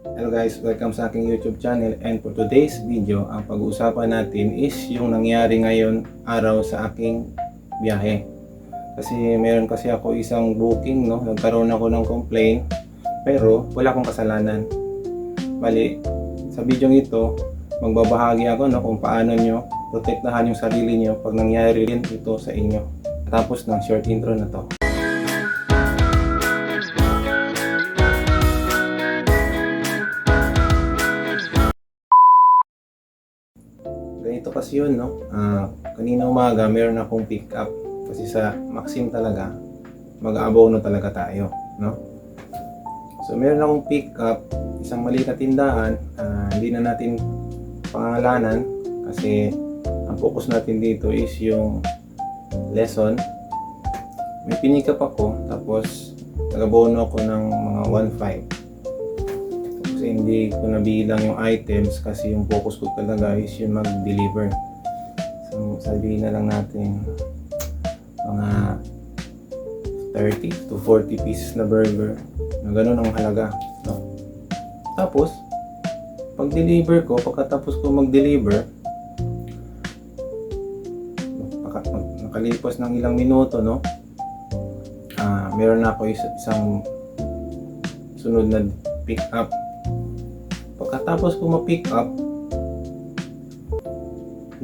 Hello guys, welcome sa aking YouTube channel, and for today's video, ang pag-uusapan natin is yung nangyari ngayon araw sa aking biyahe. Kasi meron kasi ako isang booking, no? Nagkaroon ako ng complaint, pero wala akong kasalanan. Bali, sa video ito, magbabahagi ako, no, kung paano nyo protektahan yung sarili nyo pag nangyari rin ito sa inyo. Tapos ng short intro na to. Ganito kasi yun, no? Kanina umaga meron akong pick up kasi sa Maxim talaga mag-aabono talaga tayo, no? So meron akong pick up, isang maliit na tindahan, hindi na natin pangangalanan kasi ang focus natin dito is yung lesson. May pinick up ako, tapos nag-abono ako ng mga 1.5. Kasi hindi ko nabilang yung items kasi yung focus ko talaga is yung mag-deliver. So sabihin na lang natin mga 30 to 40 pieces na burger na ganun ang halaga, no? Tapos pag-deliver ko, pagkatapos ko mag-deliver, nakalipas ng ilang minuto, no? Meron na ako isang sunod na pick up. Pagkatapos ko ma-pick up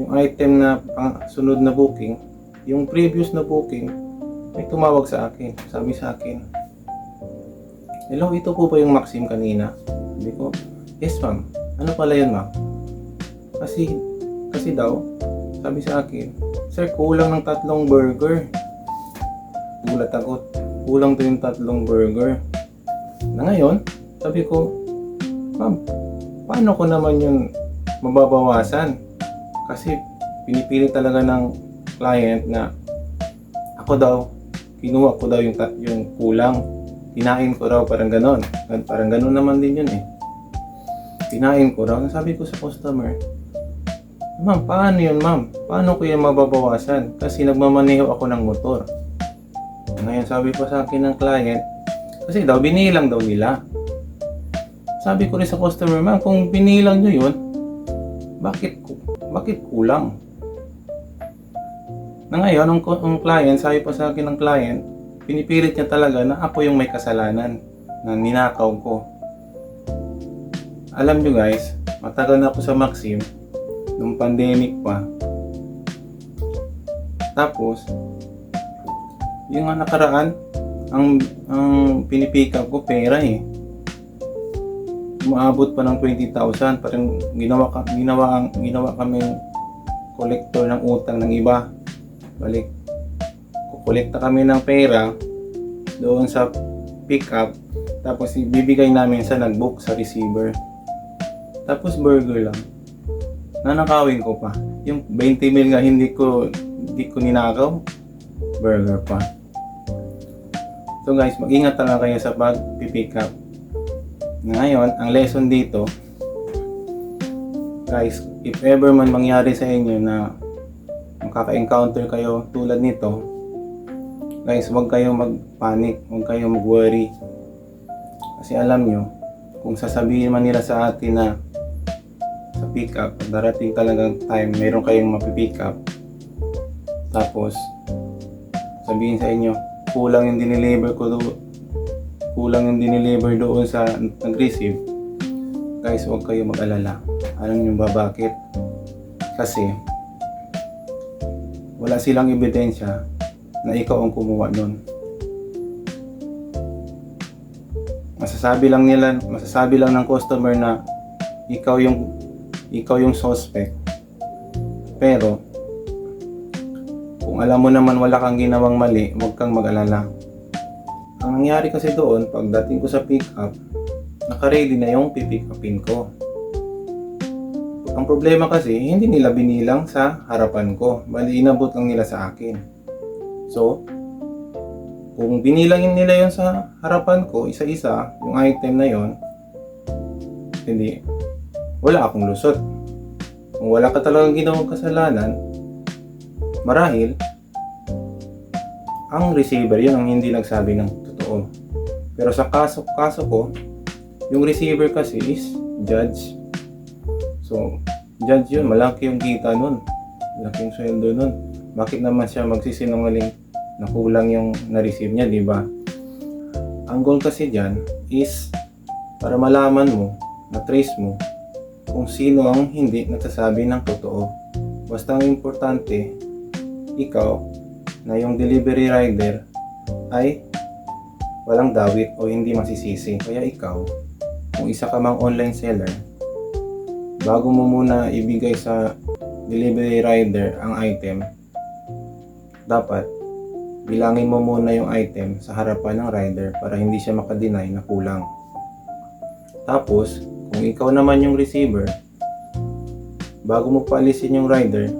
yung item na sunod na booking, yung previous na booking, may tumawag sa akin. Sabi sa akin, "Hello, ito po ba yung Maxim kanina?" Sabi ko, "Yes ma'am." "Ano pala yun ma'am?" Kasi daw, sabi sa akin, "Sir, kulang ng 3 burger." Gulat ako, kulang to yung 3 burger. Na ngayon, sabi ko, "Ma'am, paano ko naman yung mababawasan?" Kasi pinipili talaga ng client na ako daw, kinuha ko daw yung kulang. Kinain ko raw, parang ganon. Parang ganon naman din yun eh. Kinain ko raw. Sabi ko sa customer, "Ma'am, paano yun ma'am? Paano ko yung mababawasan? Kasi nagmamaneho ako ng motor." Ngayon sabi pa sa akin ng client, kasi daw binilang daw nila. Sabi ko rin sa customer, "Ma'am, kung binilang nyo yun, bakit kulang?" Na ngayon, ang client, sabi pa sa akin ng client, pinipilit niya talaga na ako yung may kasalanan na ninakaw ko. Alam nyo guys, matagal na ako sa Maxim, nung pandemic pa. Tapos, yung nakaraan, ang pinipick up ko pera eh. Umaabot pa ng 20,000, parang ginawa kami collector ng utang ng iba. Balik, kukolekta kami ng pera doon sa pick up, tapos ibibigay namin sa nag-book sa receiver. Tapos burger lang, nanakawin ko pa. Yung 20 mil nga hindi ko ninakaw, burger pa. So guys, mag-ingat talaga kayo sa pag-pick up. Ngayon, ang lesson dito, guys, if ever man mangyari sa inyo na makaka-encounter kayo tulad nito, guys, huwag kayong mag-panic, huwag kayong mag-worry. Kasi alam nyo, kung sasabihin man nila sa atin na sa pick up, darating talagang time, meron kayong mapipick up, tapos sabihin sa inyo, kulang yung dineliver doon sa nag-receive, guys, huwag kayo mag-alala. Alam nyo ba bakit? Kasi wala silang ebidensya na ikaw ang kumuha nun. Masasabi lang ng customer na ikaw yung suspect. Pero kung alam mo naman wala kang ginawang mali, huwag kang mag-alala. Ang nangyari kasi doon, pagdating ko sa pick up, naka-ready na yung pipick upin ko. Ang problema kasi, hindi nila binilang sa harapan ko, bali inabot lang nila sa akin. So, kung binilangin nila yon sa harapan ko, isa-isa, yung item na yon, hindi, wala akong lusot. Kung wala ka talagang ginawang kasalanan, marahil, ang receiver yun ang hindi nagsabi ng totoo. Pero sa kaso ko, Yung receiver kasi is judge. So, judge yun, malaki yung kita nun. Malaki yung sweldo nun. Bakit naman siya magsisinungaling na kulang yung na-receive niya, di ba? Ang goal kasi dyan is para malaman mo, na-trace mo, kung sino ang hindi nagsasabi ng totoo. Basta ang importante, ikaw, na yung delivery rider ay walang dawit o hindi masisisi. Kaya ikaw, kung isa ka mang online seller, bago mo muna ibigay sa delivery rider ang item, dapat bilangin mo muna yung item sa harapan ng rider para hindi siya makadeny na kulang. Tapos, kung ikaw naman yung receiver, bago mo paalisin yung rider,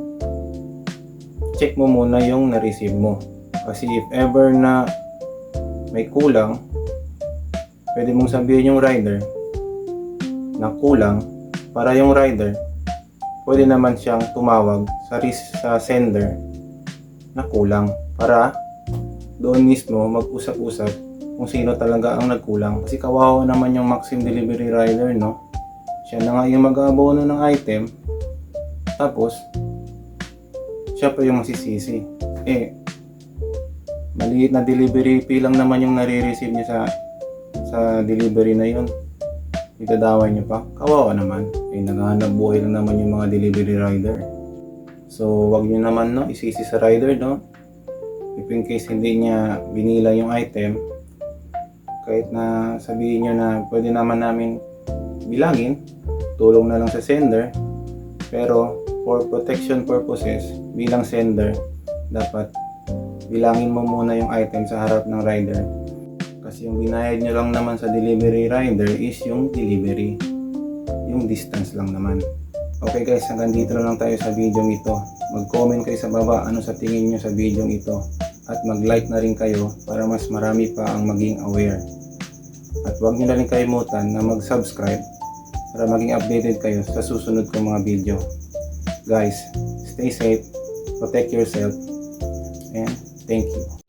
check mo muna yung na-receive mo. Kasi if ever na may kulang, pwede mong sabihin yung rider na kulang para yung rider pwede naman siyang tumawag sa sender na kulang para doon mismo mag-usap-usap kung sino talaga ang nagkulang. Kasi kawawa naman yung Maxim delivery rider, no? Siya na nga yung mag-aabono ng item, tapos siya pa yung masisisi. Maliit na delivery fee lang naman yung nare-receive niya sa delivery na yun. Itadaway niyo pa. Kawawa naman. Naghahanap buhay lang naman yung mga delivery rider. So, wag niyo naman, no, isisi sa rider, no? If in case hindi niya binila yung item, kahit na sabihin niyo na pwede naman namin bilangin, tulong na lang sa sender, pero for protection purposes, bilang sender, dapat bilangin mo muna yung item sa harap ng rider. Kasi yung binayad nyo lang naman sa delivery rider is yung delivery. Yung distance lang naman. Okay guys, hanggang dito na lang tayo sa video ito. Mag-comment kayo sa baba ano sa tingin nyo sa video ito. At mag-like na rin kayo para mas marami pa ang maging aware. At huwag nyo na rin kalimutan na mag-subscribe para maging updated kayo sa susunod kong mga video. Guys, stay safe, protect yourself, and thank you.